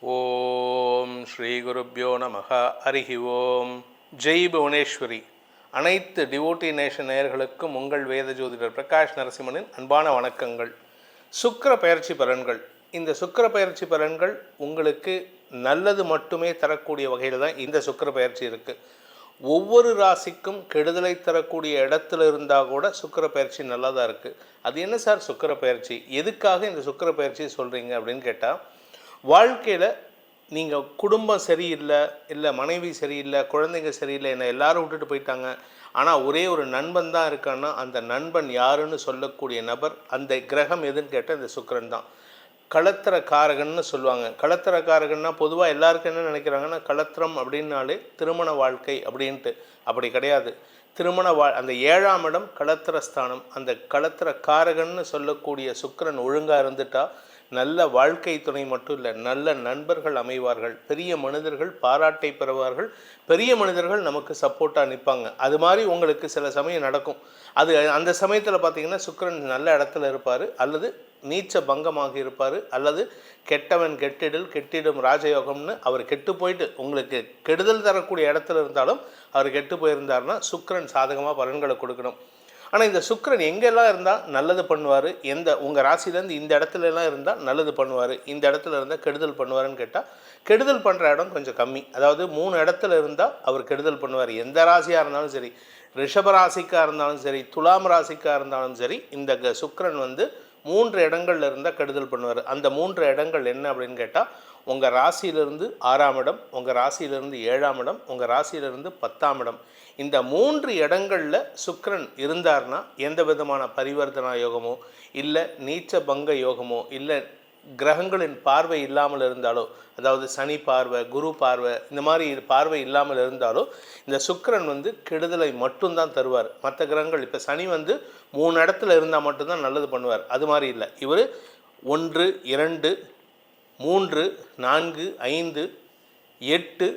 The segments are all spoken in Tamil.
ஓம் ஸ்ரீ குருப்யோ நமஹ. ஹரிஹி ஓம். ஜெய் புவனேஸ்வரி. அனைத்து டிவோட்டி நேஷன் நேயர்களுக்கும் உங்கள் வேத ஜோதிடர் பிரகாஷ் நரசிம்மனின் அன்பான வணக்கங்கள். சுக்கிர பெயர்ச்சி பலன்கள். இந்த சுக்கிர பெயர்ச்சி பலன்கள் உங்களுக்கு நல்லது மட்டுமே தரக்கூடிய வகையில் தான் இந்த சுக்கிர பெயர்ச்சி இருக்குது. ஒவ்வொரு ராசிக்கும் கெடுதலை தரக்கூடிய இடத்துல இருந்தால் கூட சுக்கிர பயிற்சி நல்லா தான் இருக்குது. அது என்ன சார் சுக்கிர பயிற்சி, எதுக்காக இந்த சுக்கிர பயிற்சி சொல்கிறீங்க அப்படின்னு கேட்டால், வாழ்க்கையில் நீங்கள் குடும்பம் சரியில்லை, இல்லை மனைவி சரியில்லை, குழந்தைங்க சரியில்லை, என்னை எல்லாரும் விட்டுட்டு போயிட்டாங்க, ஆனால் ஒரே ஒரு நண்பன் தான் இருக்கான்னா அந்த நண்பன் யாருன்னு சொல்லக்கூடிய நபர், அந்த கிரகம் எதுன்னு கேட்டால் இந்த சுக்கிரன் தான். களத்திர காரகன்னு சொல்லுவாங்க. களத்திர காரகன்னா பொதுவாக எல்லாருக்கும் என்ன நினைக்கிறாங்கன்னா, களத்திரம் அப்படின்னாலே திருமண வாழ்க்கை அப்படின்ட்டு. அப்படி கிடையாது. அந்த 7ஆம் இடம் களத்திரஸ்தானம். அந்த களத்திர காரகன்னு சொல்லக்கூடிய சுக்கிரன் ஒழுங்காக இருந்துட்டால் நல்ல வாழ்க்கை துணை மட்டும் இல்லை, நல்ல நண்பர்கள் அமைவார்கள், பெரிய மனிதர்கள் பாராட்டை பெறுவார்கள், பெரிய மனிதர்கள் நமக்கு சப்போர்ட்டாக நிற்பாங்க. அது மாதிரி உங்களுக்கு சில சமயம் நடக்கும். அது அந்த சமயத்தில் பார்த்திங்கன்னா சுக்கிரன் நல்ல இடத்துல இருப்பார், அல்லது நீச்ச பங்கமாக இருப்பார், அல்லது கெட்டவன் கெட்டிடல் கெட்டிடும் ராஜயோகம்னு அவர் கெட்டு போயிட்டு உங்களுக்கு கெடுதல் தரக்கூடிய இடத்துல இருந்தாலும் அவர் கெட்டு போயிருந்தார்னா சுக்கிரன் சாதகமாக பலன்களை கொடுக்கணும். ஆனால் இந்த சுக்கிரன் எங்கெல்லாம் இருந்தால் நல்லது பண்ணுவார், உங்கள் ராசிலேருந்து இந்த இடத்துலலாம் இருந்தால் நல்லது பண்ணுவார், இந்த இடத்துல இருந்தால் கெடுதல் பண்ணுவாருன்னு கேட்டால், கெடுதல் பண்ணுற இடம் கொஞ்சம் கம்மி. அதாவது 3 இடத்துல இருந்தால் அவர் கெடுதல் பண்ணுவார். எந்த ராசியாக இருந்தாலும் சரி, ரிஷப ராசிக்காக இருந்தாலும் சரி, துலாம் ராசிக்காக இருந்தாலும் சரி, இந்த சுக்கிரன் 3 இடங்கள்ல இருந்தால் கெடுதல் பண்ணுவார். அந்த 3 இடங்கள் என்ன அப்படின்னு கேட்டால், உங்கள் ராசியிலிருந்து 6ஆம் இடம், உங்கள் ராசியிலிருந்து 7ஆம் இடம், உங்கள் ராசியிலிருந்து 10ஆம் இடம். இந்த 3 இடங்களில் சுக்கிரன் இருந்தார்னா எந்த விதமான பரிவர்த்தனா யோகமோ, இல்லை நீச்ச பங்க யோகமோ, இல்லை கிரகங்களின் பார்வை இல்லாமல் இருந்தாலோ, அதாவது சனி பார்வை, குரு பார்வை, இந்த மாதிரி பார்வை இல்லாமல் இருந்தாலோ இந்த சுக்கிரன் கெடுதலை மட்டும்தான் தருவார். மற்ற கிரகங்கள் இப்போ சனி 3 இடத்துல இருந்தால் மட்டும்தான் நல்லது பண்ணுவார். அது மாதிரி இல்லை. இவர் 1, 2, 3, 4, 5, 8,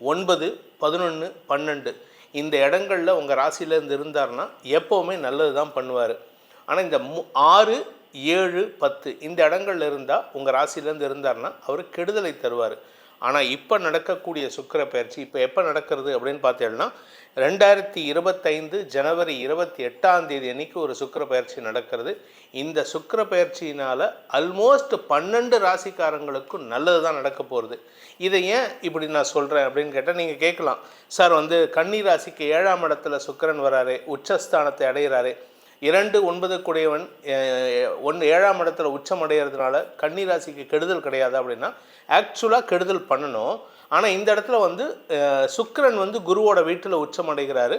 9, 11, 12 இந்த இடங்களில் உங்கள் ராசியிலேருந்து இருந்தார்னா எப்போவுமே நல்லது தான் பண்ணுவார். ஆனால் இந்த 6, 7, 10 இந்த இடங்கள்ல இருந்தால் உங்கள் ராசியிலேருந்து இருந்தார்னா அவர் கெடுதலை தருவார். ஆனால் இப்போ நடக்கக்கூடிய சுக்கிர பயிற்சி இப்போ எப்போ நடக்கிறது அப்படின்னு பார்த்தீங்கன்னா, 2025 ஜனவரி 28ஆம் தேதி அன்னைக்கு ஒரு சுக்கிர பயிற்சி நடக்கிறது. இந்த சுக்கிர பயிற்சியினால் ஆல்மோஸ்ட் 12 ராசிக்காரங்களுக்கும் நல்லது தான் நடக்க போகிறது. இதை ஏன் இப்படி நான் சொல்கிறேன் அப்படின்னு கேட்டால், நீங்கள் கேட்கலாம், சார் கன்னி ராசிக்கு 7ஆம் இடத்துல சுக்கிரன் வராரு, உச்சஸ்தானத்தை அடைகிறாரு, 2, 9 கூடியவன் 7ஆம் இடத்துல உச்சம் அடைகிறதுனால கன்னி ராசிக்கு கெடுதல் கிடையாது அப்படின்னா, ஆக்சுவலாக கெடுதல் பண்ணணும். ஆனால் இந்த இடத்துல சுக்கிரன் குருவோட வீட்டில் உச்சம் அடைகிறாரு.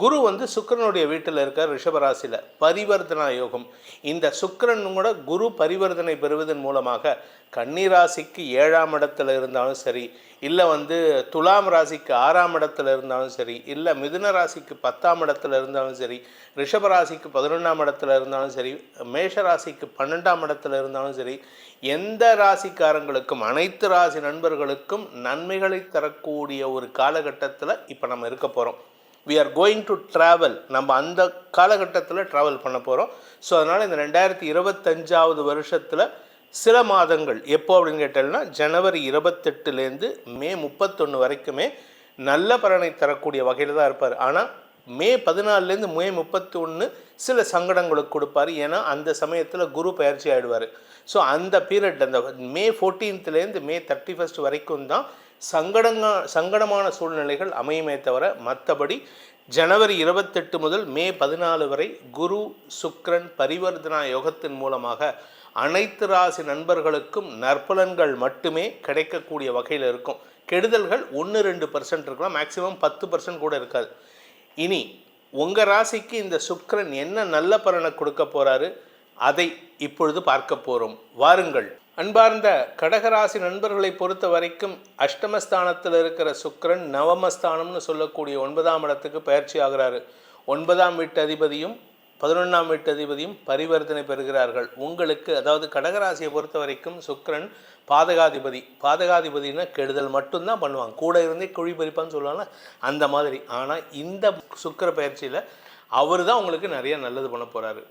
குரு சுக்கிரனுடைய வீட்டில் இருக்கார் ரிஷபராசியில். பரிவர்த்தனா யோகம். இந்த சுக்கிரன் கூட குரு பரிவர்த்தனை பெறுவதன் மூலமாக கன்னி ராசிக்கு 7ஆம் இடத்துல இருந்தாலும் சரி, இல்லை துலாம் ராசிக்கு 6ஆம் இடத்துல இருந்தாலும் சரி, இல்லை மிதுன ராசிக்கு 10ஆம் இடத்துல இருந்தாலும் சரி, ரிஷப ராசிக்கு 11ஆம் இடத்துல இருந்தாலும் சரி, மேஷ ராசிக்கு 12ஆம் இடத்துல இருந்தாலும் சரி, எந்த ராசிக்காரங்களுக்கும் அனைத்து ராசி நண்பர்களுக்கும் நன்மைகளை தரக்கூடிய ஒரு காலகட்டத்தில் இப்போ நம்ம இருக்க போகிறோம். we are going to travel. நம்ம அந்த காலகட்டத்தில் ட்ராவல் பண்ண போகிறோம். ஸோ அதனால் இந்த 2025ஆவது வருஷத்தில் சில மாதங்கள் எப்போ அப்படின்னு கேட்டோம்னா, ஜனவரி 28லேருந்து மே 31 வரைக்குமே நல்ல பலனை தரக்கூடிய வகையில் தான் இருப்பார். ஆனால் மே 14லேருந்து மே 31 சில சங்கடங்களுக்கு கொடுப்பார். ஏன்னா அந்த சமயத்தில் குரு பயிற்சி ஆகிடுவார். ஸோ அந்த பீரியட், அந்த மே 14லேருந்து மே 31 வரைக்கும் தான் சங்கடமான சூழ்நிலைகள் அமையுமே தவிர, மற்றபடி ஜனவரி 28 முதல் மே 14 வரை குரு சுக்கிரன் பரிவர்த்தனா யோகத்தின் மூலமாக அனைத்து ராசி நண்பர்களுக்கும் நற்பலன்கள் மட்டுமே கிடைக்கக்கூடிய வகையில் இருக்கும். கெடுதல்கள் 1-2% இருக்கலாம், மேக்சிமம் 10% கூட இருக்காது. இனி உங்கள் ராசிக்கு இந்த சுக்கிரன் என்ன நல்ல பலனை கொடுக்க போகிறாரு, அதை இப்பொழுது பார்க்க போகிறோம். வாருங்கள். அன்பார்ந்த கடகராசி நண்பர்களை பொறுத்த வரைக்கும் அஷ்டமஸ்தானத்தில் இருக்கிற சுக்கிரன் நவமஸ்தானம்னு சொல்லக்கூடிய 9ஆம் இடத்துக்கு பயிற்சி ஆகிறாரு. 9ஆம் வீட்டு அதிபதியும் 11ஆம் வீட்டு அதிபதியும் பரிவர்த்தனை பெறுகிறார்கள். உங்களுக்கு, அதாவது கடகராசியை பொறுத்த வரைக்கும் சுக்கிரன் பாதகாதிபதினா கெடுதல் மட்டும்தான் பண்ணுவாங்க, கூட இருந்தே குழி பறிப்பான்னு சொல்லுவாங்க அந்த மாதிரி. ஆனால் இந்த சுக்கிர பயிற்சியில் அவர் தான் உங்களுக்கு நிறைய நல்லது பண்ண போகிறாரு.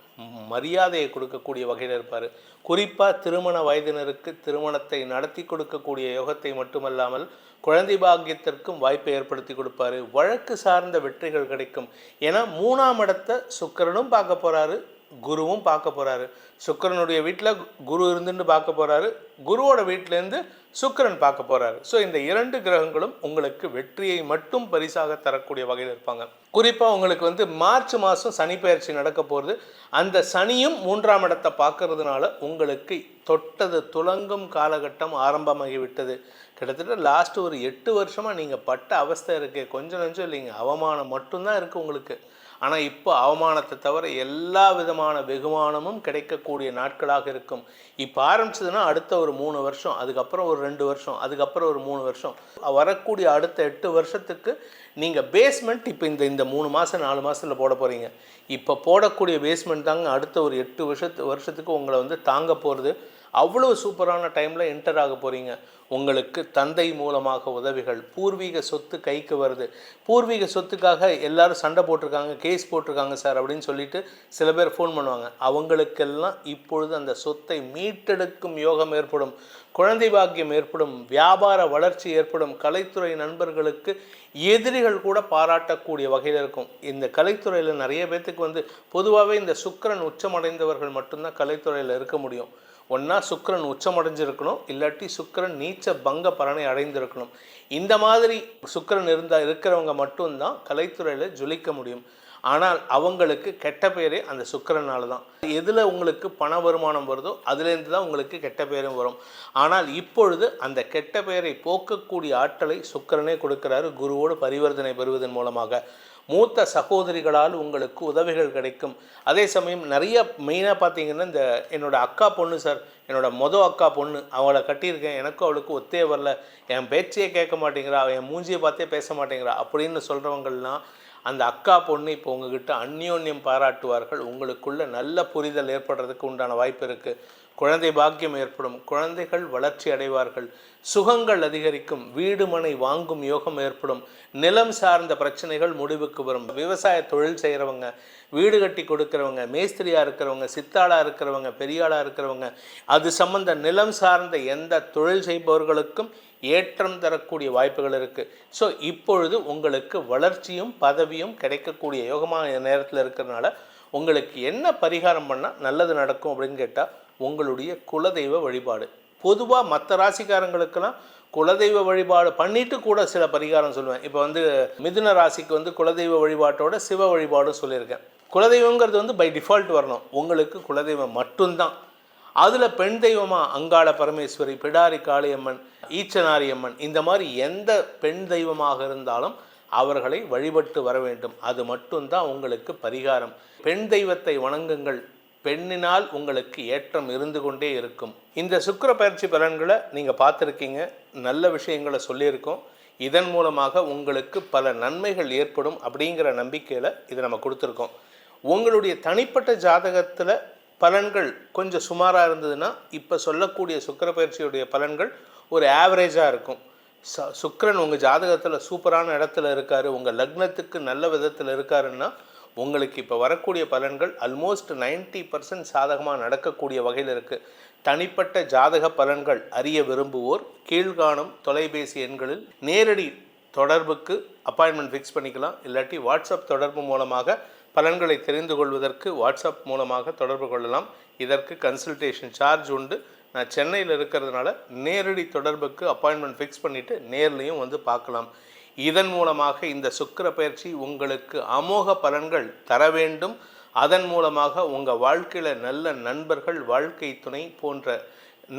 மரியாதையை கொடுக்கக்கூடிய வகையில் இருப்பார். குறிப்பாக திருமண வயதினருக்கு திருமணத்தை நடத்தி கொடுக்கக்கூடிய யோகத்தை மட்டுமல்லாமல் குழந்தை பாக்கியத்திற்கும் வாய்ப்பை ஏற்படுத்தி கொடுப்பாரு. வழக்கு சார்ந்த வெற்றிகள் கிடைக்கும். ஏன்னா 3ஆம் இடத்தை சுக்கிரனும் பார்க்க போகிறாரு, குருவும் பார்க்க போகிறாரு. சுக்கிரனுடைய வீட்டில் குரு இருந்துன்னு பார்க்க போகிறாரு, குருவோட வீட்டிலேருந்து சுக்கிரன் பார்க்க போகிறாரு. ஸோ இந்த 2 கிரகங்களும் உங்களுக்கு வெற்றியை மட்டும் பரிசாக தரக்கூடிய வகையில் இருப்பாங்க. குறிப்பாக உங்களுக்கு மார்ச் மாதம் சனி பயிற்சி நடக்க போகிறது. அந்த சனியும் 3ஆம் இடத்தை பார்க்கறதுனால உங்களுக்கு தொட்டது துலங்கும் காலகட்டம் ஆரம்பமாகிவிட்டது. கிட்டத்தட்ட லாஸ்ட் ஒரு 8 வருஷமாக நீங்கள் பட்ட அவஸ்தை இருக்குது. கொஞ்சம் நஞ்சம் இல்லைங்க, அவமானம் மட்டும்தான் இருக்குது உங்களுக்கு. ஆனால் இப்போ அவமானத்தை தவிர எல்லா விதமான வெகுமானமும் கிடைக்கக்கூடிய நாட்களாக இருக்கும். இப்போ ஆரம்பிச்சதுன்னா அடுத்த ஒரு 3 வருஷம், அதுக்கப்புறம் ஒரு 2 வருஷம், அதுக்கப்புறம் ஒரு 3 வருஷம், வரக்கூடிய அடுத்த 8 வருஷத்துக்கு நீங்கள் பேஸ்மெண்ட் இப்போ இந்த 3 மாதம் 4 மாதத்தில் போட போகிறீங்க. இப்போ போடக்கூடிய பேஸ்மெண்ட் தாங்க அடுத்த ஒரு 8 வருஷத்துக்கு உங்களை தாங்க போகிறது. அவ்வளோ சூப்பரான டைமில் என்டர் ஆக போகிறீங்க. உங்களுக்கு தந்தை மூலமாக உதவிகள், பூர்வீக சொத்து கைக்கு வருது. பூர்வீக சொத்துக்காக எல்லாரும் சண்டை போட்டிருக்காங்க, கேஸ் போட்டிருக்காங்க சார் அப்படின்னு சொல்லிட்டு சில பேர் ஃபோன் பண்ணுவாங்க. அவங்களுக்கெல்லாம் இப்பொழுது அந்த சொத்தை மீட்டெடுக்கும் யோகம் ஏற்படும், குழந்தை பாக்கியம் ஏற்படும், வியாபார வளர்ச்சி ஏற்படும். கலைத்துறை நண்பர்களுக்கு எதிரிகள் கூட பாராட்டக்கூடிய வகையில் இருக்கும். இந்த கலைத்துறையில் நிறைய பேர்த்துக்கு பொதுவாகவே இந்த சுக்கிரன் உச்சமடைந்தவர்கள் மட்டும்தான் கலைத்துறையில் இருக்க முடியும். ஒன்றா சுக்கிரன் உச்சமடைஞ்சிருக்கணும், இல்லாட்டி சுக்கிரன் நீச்ச பங்க பலனை அடைந்திருக்கணும். இந்த மாதிரி சுக்கிரன் இருக்கிறவங்க மட்டும்தான் கலைத்துறையில் ஜொலிக்க முடியும். ஆனால் அவங்களுக்கு கெட்ட பேரே அந்த சுக்கிரனால தான். எதில் உங்களுக்கு பண வருமானம் வருதோ அதுலேருந்து தான் உங்களுக்கு கெட்ட பேரும் வரும். ஆனால் இப்பொழுது அந்த கெட்ட பெயரை போக்கக்கூடிய ஆற்றலை சுக்கிரனே கொடுக்கிறாரு, குருவோடு பரிவர்த்தனை பெறுவதன் மூலமாக. மூத்த சகோதரிகளால் உங்களுக்கு உதவிகள் கிடைக்கும். அதே சமயம் நிறைய மெயினாக பார்த்தீங்கன்னா இந்த என்னோடய அக்கா பொண்ணு சார், என்னோடய அக்கா பொண்ணு, அவளை கட்டியிருக்கேன், எனக்கும் அவளுக்கு ஒத்தே வரல, என் பேச்சையே கேட்க மாட்டேங்கிறா, என் மூஞ்சியை பார்த்தே பேச மாட்டேங்கிறா அப்படின்னு சொல்கிறவங்கள்லாம் அந்த அக்கா பொண்ணு இப்போ உங்ககிட்ட அந்யோன்யம் பாராட்டுவார்கள். உங்களுக்குள்ள நல்ல புரிதல் ஏற்படுறதுக்கு உண்டான வாய்ப்பு இருக்குது. குழந்தை பாக்கியம் ஏற்படும், குழந்தைகள் வளர்ச்சி அடைவார்கள், சுகங்கள் அதிகரிக்கும், வீடு மனை வாங்கும் யோகம் ஏற்படும், நிலம் சார்ந்த பிரச்சனைகள் முடிவுக்கு வரும். விவசாய தொழில் செய்கிறவங்க, வீடு கட்டி கொடுக்குறவங்க, மேஸ்திரியாக இருக்கிறவங்க, சித்தாளாக இருக்கிறவங்க, பெரியாளாக இருக்கிறவங்க, அது சம்பந்த நிலம் சார்ந்த எந்த தொழில் செய்பவர்களுக்கும் ஏற்றம் தரக்கூடிய வாய்ப்புகள் இருக்குது. ஸோ இப்பொழுது உங்களுக்கு வளர்ச்சியும் பதவியும் கிடைக்கக்கூடிய யோகமான நேரத்தில் இருக்கிறதுனால உங்களுக்கு என்ன பரிகாரம் பண்ணால் நல்லது நடக்கும் அப்படின்னு கேட்டால் உங்களுடைய குலதெய்வ வழிபாடு. பொதுவாக மற்ற ராசிக்காரங்களுக்கெல்லாம் குலதெய்வ வழிபாடு பண்ணிட்டு கூட சில பரிகாரம் சொல்லுவேன். இப்போ மிதுன ராசிக்கு குலதெய்வ வழிபாட்டோட சிவ வழிபாடும் சொல்லியிருக்கேன். குலதெய்வங்கிறது பை டிஃபால்ட் வரணும். உங்களுக்கு குலதெய்வம் மட்டும்தான். அதில் பெண் தெய்வமாக அங்காள பரமேஸ்வரி, பிடாரி காளியம்மன், ஈச்சனாரியம்மன், இந்த மாதிரி எந்த பெண் தெய்வமாக இருந்தாலும் அவர்களை வழிபட்டு வர வேண்டும். அது மட்டும்தான் உங்களுக்கு பரிகாரம். பெண் தெய்வத்தை வணங்குங்கள். பெண்ணினால் உங்களுக்கு ஏற்றம் இருந்து கொண்டே இருக்கும். இந்த சுக்கிர பயிற்சி பலன்களை நீங்கள் பார்த்துருக்கீங்க, நல்ல விஷயங்களை சொல்லியிருக்கோம். இதன் மூலமாக உங்களுக்கு பல நன்மைகள் ஏற்படும் அப்படிங்கிற நம்பிக்கையில் இதை நம்ம கொடுத்துருக்கோம். உங்களுடைய தனிப்பட்ட ஜாதகத்தில் பலன்கள் கொஞ்சம் சுமாராக இருந்ததுன்னா இப்போ சொல்லக்கூடிய சுக்கிர பயிற்சியுடைய பலன்கள் ஒரு ஆவரேஜாக இருக்கும். சுக்கிரன் உங்கள் ஜாதகத்தில் சூப்பரான இடத்துல இருக்கார், உங்கள் லக்னத்துக்கு நல்ல விதத்தில் இருக்காருன்னா உங்களுக்கு இப்போ வரக்கூடிய பலன்கள் ஆல்மோஸ்ட் 90% சாதகமாக நடக்கக்கூடிய வகையில் இருக்குது. தனிப்பட்ட ஜாதக பலன்கள் அறிய விரும்புவோர் கீழ்காணும் தொலைபேசி எண்களில் நேரடி தொடர்புக்கு அப்பாயின்மெண்ட் ஃபிக்ஸ் பண்ணிக்கலாம். இல்லாட்டி வாட்ஸ்அப் தொடர்பு மூலமாக பலன்களை தெரிந்து கொள்வதற்கு வாட்ஸ்அப் மூலமாக தொடர்பு கொள்ளலாம். இதற்கு கன்சல்டேஷன் சார்ஜ் உண்டு. நான் சென்னையில் இருக்கிறதுனால நேரடி தொடர்புக்கு அப்பாயின்மெண்ட் ஃபிக்ஸ் பண்ணிவிட்டு நேர்லையும் பார்க்கலாம். இதன் மூலமாக இந்த சுக்கிர பயிற்சி உங்களுக்கு அமோக பலன்கள் தர வேண்டும். அதன் மூலமாக உங்கள் வாழ்க்கையில் நல்ல நண்பர்கள், வாழ்க்கை துணை போன்ற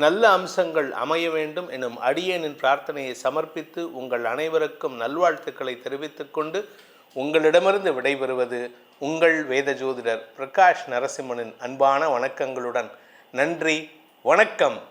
நல்ல அம்சங்கள் அமைய வேண்டும் எனும் அடியேனின் பிரார்த்தனையை சமர்ப்பித்து உங்கள் அனைவருக்கும் நல்வாழ்த்துக்களை தெரிவித்துக் கொண்டு உங்களிடமிருந்து விடைபெறுவது உங்கள் வேத ஜோதிடர் பிரகாஷ் நரசிம்மனின் அன்பான வணக்கங்களுடன். நன்றி, வணக்கம்.